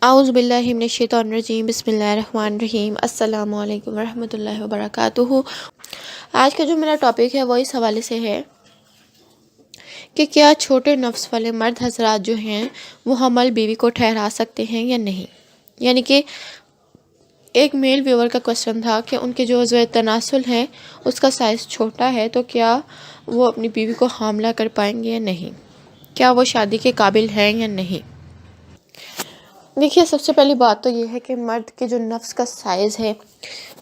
اعوذ باللہ من الشیطان الرجیم، بسم اللہ الرحمن الرحیم۔ السلام علیکم ورحمۃ اللہ وبرکاتہ۔ آج کا جو میرا ٹاپک ہے وہ اس حوالے سے ہے کہ کیا چھوٹے نفس والے مرد حضرات جو ہیں وہ حمل بیوی کو ٹھہرا سکتے ہیں یا نہیں۔ یعنی کہ ایک میل ویور کا کوشچن تھا کہ ان کے جو عضو تناسل ہیں اس کا سائز چھوٹا ہے تو کیا وہ اپنی بیوی کو حاملہ کر پائیں گے یا نہیں، کیا وہ شادی کے قابل ہیں یا نہیں۔ دیکھیے، سب سے پہلی بات تو یہ ہے کہ مرد کے جو نفس کا سائز ہے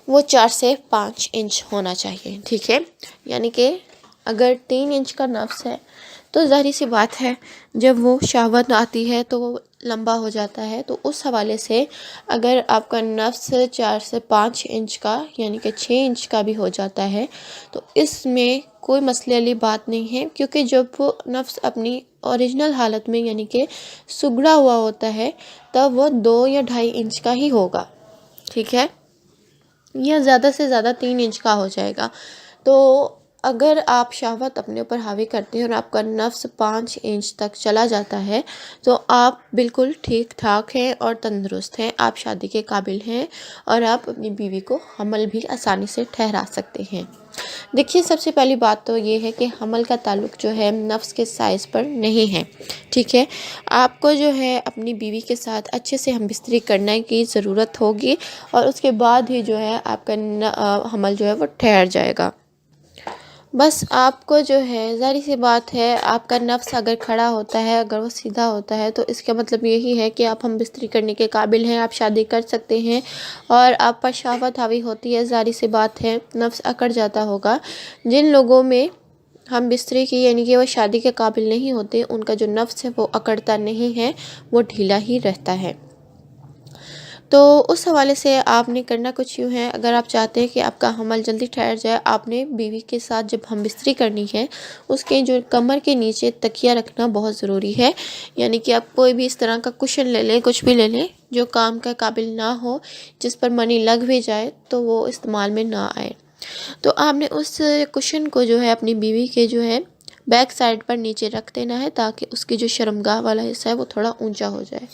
وہ 4 سے 5 انچ ہونا چاہیے، ٹھیک ہے۔ یعنی کہ اگر 3 انچ کا نفس ہے تو ظاہری سی بات ہے جب وہ شہوت آتی ہے تو وہ لمبا ہو جاتا ہے، تو اس حوالے سے اگر آپ کا نفس 4 سے 5 انچ کا یعنی کہ 6 انچ کا بھی ہو جاتا ہے تو اس میں کوئی مسئلے والی بات نہیں ہے، کیونکہ جب وہ نفس اپنی اوریجنل حالت میں یعنی کہ سگڑا ہوا ہوتا ہے تب وہ 2 یا 2.5 انچ کا ہی ہوگا، ٹھیک ہے، یا زیادہ سے زیادہ 3 انچ کا ہو جائے گا۔ تو اگر آپ شہوت اپنے اوپر حاوی کرتے ہیں اور آپ کا نفس 5 انچ تک چلا جاتا ہے تو آپ بالکل ٹھیک ٹھاک ہیں اور تندرست ہیں، آپ شادی کے قابل ہیں اور آپ اپنی بیوی کو حمل بھی آسانی سے ٹھہرا سکتے ہیں۔ دیکھیے، سب سے پہلی بات تو یہ ہے کہ حمل کا تعلق جو ہے نفس کے سائز پر نہیں ہے، ٹھیک ہے۔ آپ کو جو ہے اپنی بیوی کے ساتھ اچھے سے ہم بستری کرنے کی ضرورت ہوگی اور اس کے بعد ہی جو ہے آپ کا حمل جو ہے وہ ٹھہر جائے گا۔ بس آپ کو جو ہے ظاہری سی بات ہے، آپ کا نفس اگر کھڑا ہوتا ہے، اگر وہ سیدھا ہوتا ہے تو اس کا مطلب یہی ہے کہ آپ ہم بستری کرنے کے قابل ہیں، آپ شادی کر سکتے ہیں اور آپ پر شہوت حاوی ہوتی ہے، ظاہری سی بات ہے نفس اکڑ جاتا ہوگا۔ جن لوگوں میں ہم بستری کی یعنی کہ وہ شادی کے قابل نہیں ہوتے، ان کا جو نفس ہے وہ اکڑتا نہیں ہے، وہ ڈھیلا ہی رہتا ہے۔ تو اس حوالے سے آپ نے کرنا کچھ یوں ہے، اگر آپ چاہتے ہیں کہ آپ کا حمل جلدی ٹھہر جائے، آپ نے بیوی کے ساتھ جب ہم بستری کرنی ہے اس کے جو کمر کے نیچے تکیہ رکھنا بہت ضروری ہے۔ یعنی کہ آپ کوئی بھی اس طرح کا کشن لے لیں، کچھ بھی لے لیں جو کام کا قابل نہ ہو، جس پر منی لگ بھی جائے تو وہ استعمال میں نہ آئے۔ تو آپ نے اس کشن کو جو ہے اپنی بیوی کے جو ہے بیک سائڈ پر نیچے رکھ دینا ہے تاکہ اس کی جو شرمگاہ والا حصہ ہے وہ تھوڑا اونچا ہو جائے۔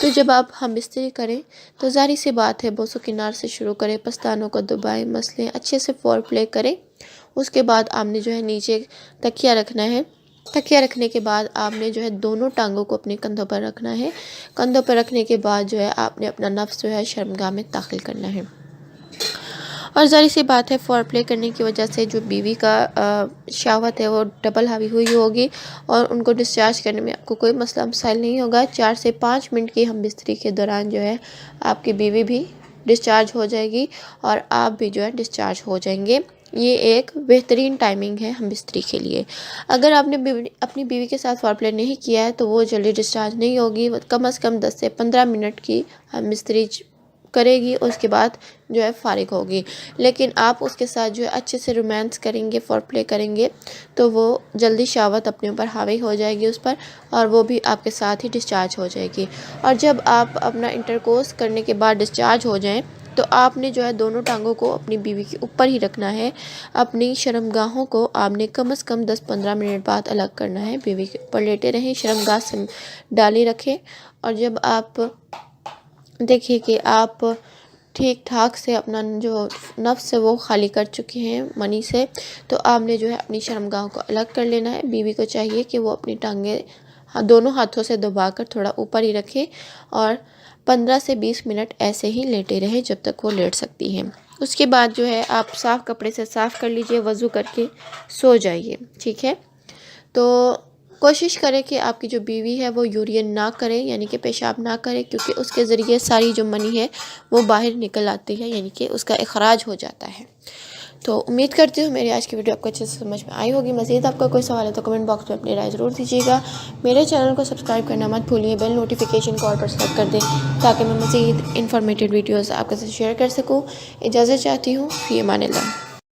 تو جب آپ ہم بستری کریں تو ظاہری سی بات ہے بوسو کنار سے شروع کریں، پستانوں کو دبائیں، مسلیں، اچھے سے فور پلے کریں۔ اس کے بعد آپ نے جو ہے نیچے تکیہ رکھنا ہے۔ تکیہ رکھنے کے بعد آپ نے جو ہے دونوں ٹانگوں کو اپنے کندھوں پر رکھنا ہے۔ کندھوں پر رکھنے کے بعد جو ہے آپ نے اپنا نفس جو ہے شرمگاہ میں داخل کرنا ہے۔ اور ظاہر سی بات ہے فور پلے کرنے کی وجہ سے جو بیوی کا شہوت ہے وہ ڈبل حاوی ہوئی ہوگی اور ان کو ڈسچارج کرنے میں آپ کو کوئی مسئلہ مسائل نہیں ہوگا۔ 4 سے 5 منٹ کی ہم بستری کے دوران جو ہے آپ کی بیوی بھی ڈسچارج ہو جائے گی اور آپ بھی جو ہے ڈسچارج ہو جائیں گے۔ یہ ایک بہترین ٹائمنگ ہے ہم بستری کے لیے۔ اگر آپ نے اپنی بیوی کے ساتھ فور پلے نہیں کیا ہے تو وہ جلدی ڈسچارج نہیں ہوگی، کم از کم 10 سے 15 منٹ کی ہم بستری کرے گی، اس کے بعد جو ہے فارغ ہوگی۔ لیکن آپ اس کے ساتھ جو ہے اچھے سے رومانس کریں گے، فور پلے کریں گے تو وہ جلدی شہوت اپنے اوپر حاوی ہو جائے گی اس پر اور وہ بھی آپ کے ساتھ ہی ڈسچارج ہو جائے گی۔ اور جب آپ اپنا انٹرکورس کرنے کے بعد ڈسچارج ہو جائیں تو آپ نے جو ہے دونوں ٹانگوں کو اپنی بیوی کے اوپر ہی رکھنا ہے۔ اپنی شرمگاہوں کو آپ نے کم از کم 10-15 منٹ بعد الگ کرنا ہے، بیوی کے اوپر لیٹے رہیں، شرمگاہ سے ڈالی رکھیں اور جب آپ دیکھیے کہ آپ ٹھیک ٹھاک سے اپنا جو نفس ہے وہ خالی کر چکے ہیں منی سے، تو آپ نے جو ہے اپنی شرمگاہوں کو الگ کر لینا ہے۔ بیوی کو چاہیے کہ وہ اپنی ٹانگیں دونوں ہاتھوں سے دبا کر تھوڑا اوپر ہی رکھے اور 15 سے 20 منٹ ایسے ہی لیٹے رہے جب تک وہ لیٹ سکتی ہیں۔ اس کے بعد جو ہے آپ صاف کپڑے سے صاف کر لیجئے، وضو کر کے سو جائیے، ٹھیک ہے۔ تو کوشش کریں کہ آپ کی جو بیوی ہے وہ یورین نہ کرے یعنی کہ پیشاب نہ کرے، کیونکہ اس کے ذریعے ساری جو منی ہے وہ باہر نکل آتی ہے، یعنی کہ اس کا اخراج ہو جاتا ہے۔ تو امید کرتی ہوں میری آج کی ویڈیو آپ کو اچھے سے سمجھ میں آئی ہوگی۔ مزید آپ کا کوئی سوال ہے تو کمنٹ باکس میں اپنی رائے ضرور دیجیے گا۔ میرے چینل کو سبسکرائب کرنا مت بھولیے، بیل نوٹیفیکیشن کو آل پر سیٹ کر دیں تاکہ میں مزید انفارمیٹیو ویڈیوز آپ کے ساتھ شیئر کر سکوں۔ اجازت چاہتی ہوں، فی امان اللہ۔